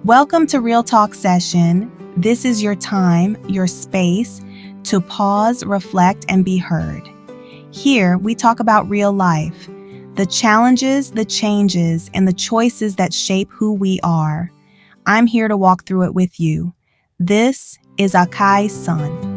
Welcome to Real Talk Session. This is your time, your space to pause, reflect, and be heard. Here, we talk about real life, the challenges, the changes, and the choices that shape who we are. I'm here to walk through it with you. This is Akai Sain.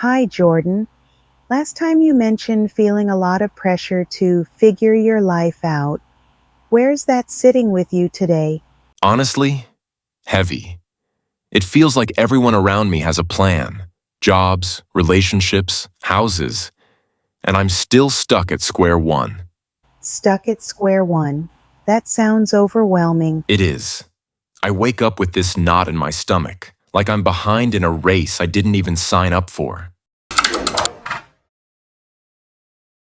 Hi, Jordan. Last time you mentioned feeling a lot of pressure to figure your life out. Where's that sitting with you today? Honestly, heavy. It feels like everyone around me has a plan. Jobs, relationships, houses. And I'm still stuck at square one. Stuck at square one. That sounds overwhelming. It is. I wake up with this knot in my stomach, like I'm behind in a race I didn't even sign up for.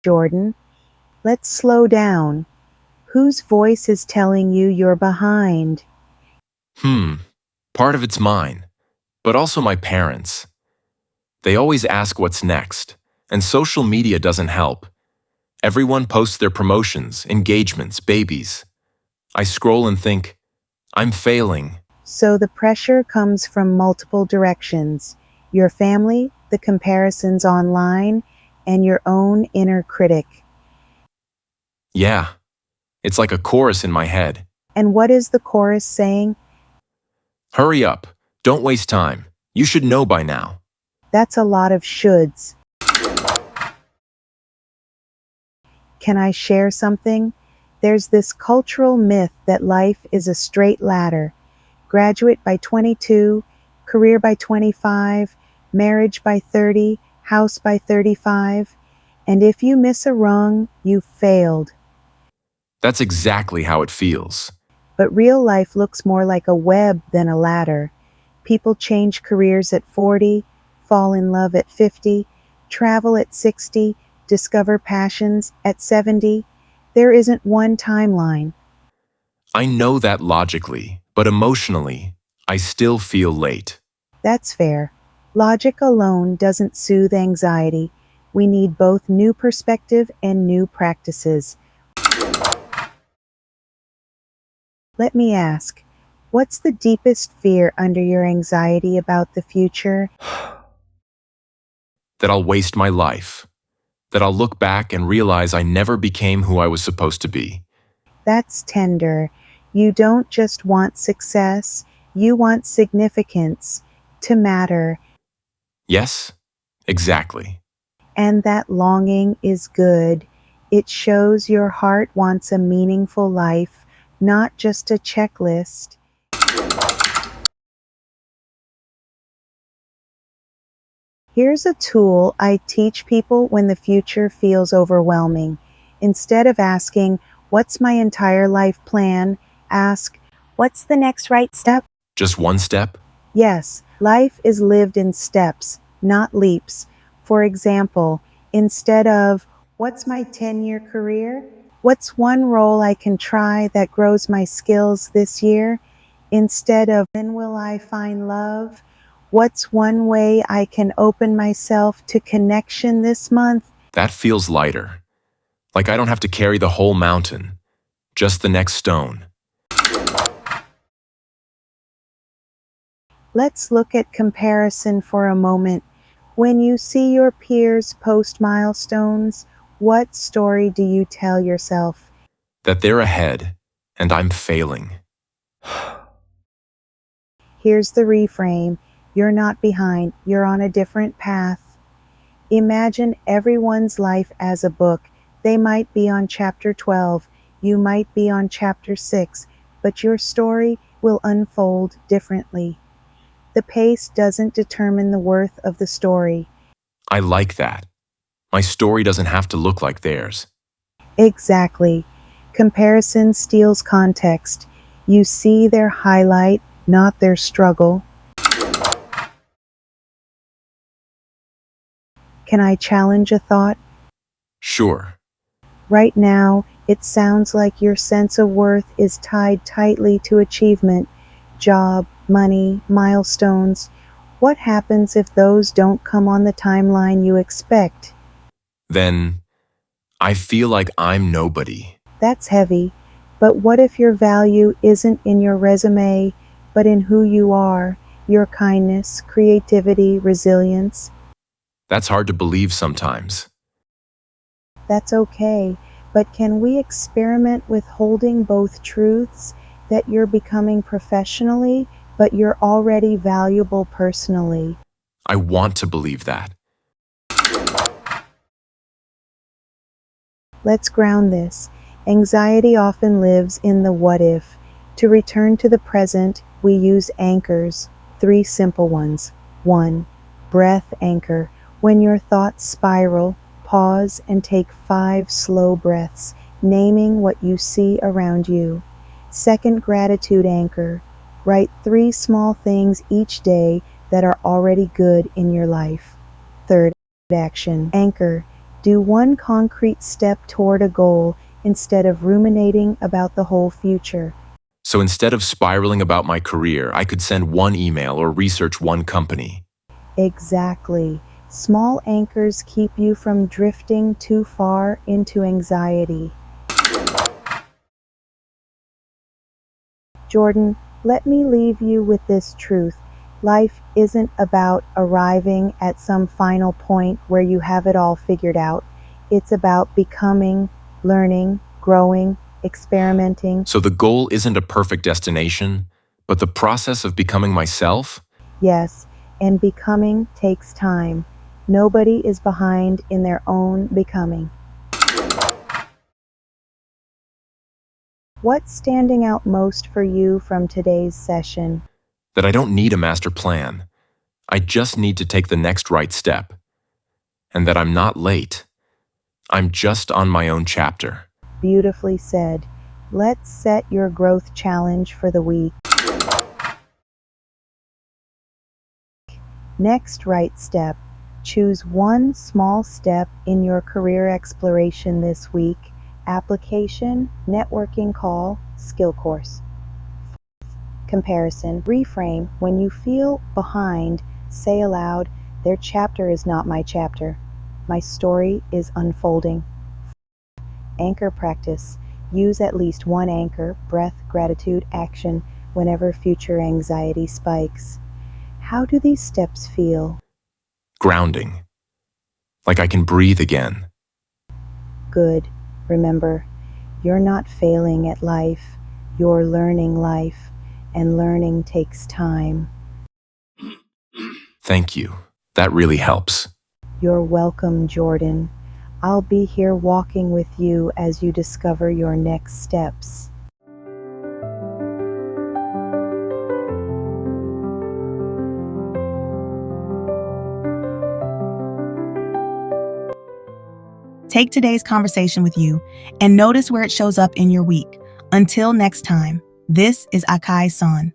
Jordan, let's slow down. Whose voice is telling you you're behind? Part of it's mine, but also my parents. They always ask what's next, and social media doesn't help. Everyone posts their promotions, engagements, babies. I scroll and think, I'm failing. So the pressure comes from multiple directions: your family, the comparisons online, and your own inner critic. Yeah, it's like a chorus in my head. And what is the chorus saying? Hurry up. Don't waste time. You should know by now. That's a lot of shoulds. Can I share something? There's this cultural myth that life is a straight ladder. Graduate by 22, career by 25, marriage by 30, house by 35. And if you miss a rung, you failed. That's exactly how it feels. But real life looks more like a web than a ladder. People change careers at 40, fall in love at 50, travel at 60, discover passions at 70. There isn't one timeline. I know that logically, but emotionally, I still feel late. That's fair. Logic alone doesn't soothe anxiety. We need both new perspective and new practices. Let me ask, what's the deepest fear under your anxiety about the future? That I'll waste my life. That I'll look back and realize I never became who I was supposed to be. That's tender. You don't just want success, you want significance, to matter, Yes, exactly. and that longing is good. It shows your heart wants a meaningful life, not just a checklist. Here's a tool I teach people when the future feels overwhelming. Instead of asking, "What's my entire life plan?" ask, "What's the next right step?" Just one step? Yes, life is lived in steps, not leaps. For example, instead of, "What's my 10-year career?" "What's one role I can try that grows my skills this year?" Instead of, "When will I find love?" "What's one way I can open myself to connection this month?" That feels lighter. Like I don't have to carry the whole mountain, just the next stone. Let's look at comparison for a moment. When you see your peers post milestones, what story do you tell yourself? That they're ahead, and I'm failing. Here's the reframe: you're not behind, you're on a different path. Imagine everyone's life as a book. They might be on chapter 12, you might be on chapter 6, but your story will unfold differently. The pace doesn't determine the worth of the story. I like that. My story doesn't have to look like theirs. Exactly. Comparison steals context. You see their highlight, not their struggle. Can I challenge a thought? Sure. Right now, it sounds like your sense of worth is tied tightly to achievement, job, money, milestones. What happens if those don't come on the timeline you expect? Then I feel like I'm nobody. That's heavy. But what if your value isn't in your resume, but in who you are, your kindness, creativity, resilience? That's hard to believe sometimes. That's okay. But can we experiment with holding both truths that you're becoming professionally, but you're already valuable personally? I want to believe that. Let's ground this. Anxiety often lives in the what if. To return to the present, we use anchors, three simple ones. 1. Breath anchor. When your thoughts spiral, pause and take 5 slow breaths, naming what you see around you. Second, gratitude anchor. Write 3 small things each day that are already good in your life. Third, action anchor. Do one concrete step toward a goal instead of ruminating about the whole future. So instead of spiraling about my career, I could send one email or research one company. Exactly. Small anchors keep you from drifting too far into anxiety. Jordan, let me leave you with this truth. Life isn't about arriving at some final point where you have it all figured out. It's about becoming, learning, growing, experimenting. So the goal isn't a perfect destination, but the process of becoming myself? Yes, and becoming takes time. Nobody is behind in their own becoming. What's standing out most for you from today's session? That I don't need a master plan. I just need to take the next right step. And that I'm not late. I'm just on my own chapter. Beautifully said. Let's set your growth challenge for the week. Next right step. Choose one small step in your career exploration this week. Application, networking call, skill course. Comparison. Reframe. When you feel behind, say aloud, their chapter is not my chapter. My story is unfolding. Anchor practice. Use at least one anchor, breath, gratitude, action, whenever future anxiety spikes. How do these steps feel? Grounding. Like I can breathe again. Good. Remember, you're not failing at life, you're learning life, and learning takes time. Thank you. That really helps. You're welcome, Jordan. I'll be here walking with you as you discover your next steps. Take today's conversation with you and notice where it shows up in your week. Until next time, this is Akai Sain.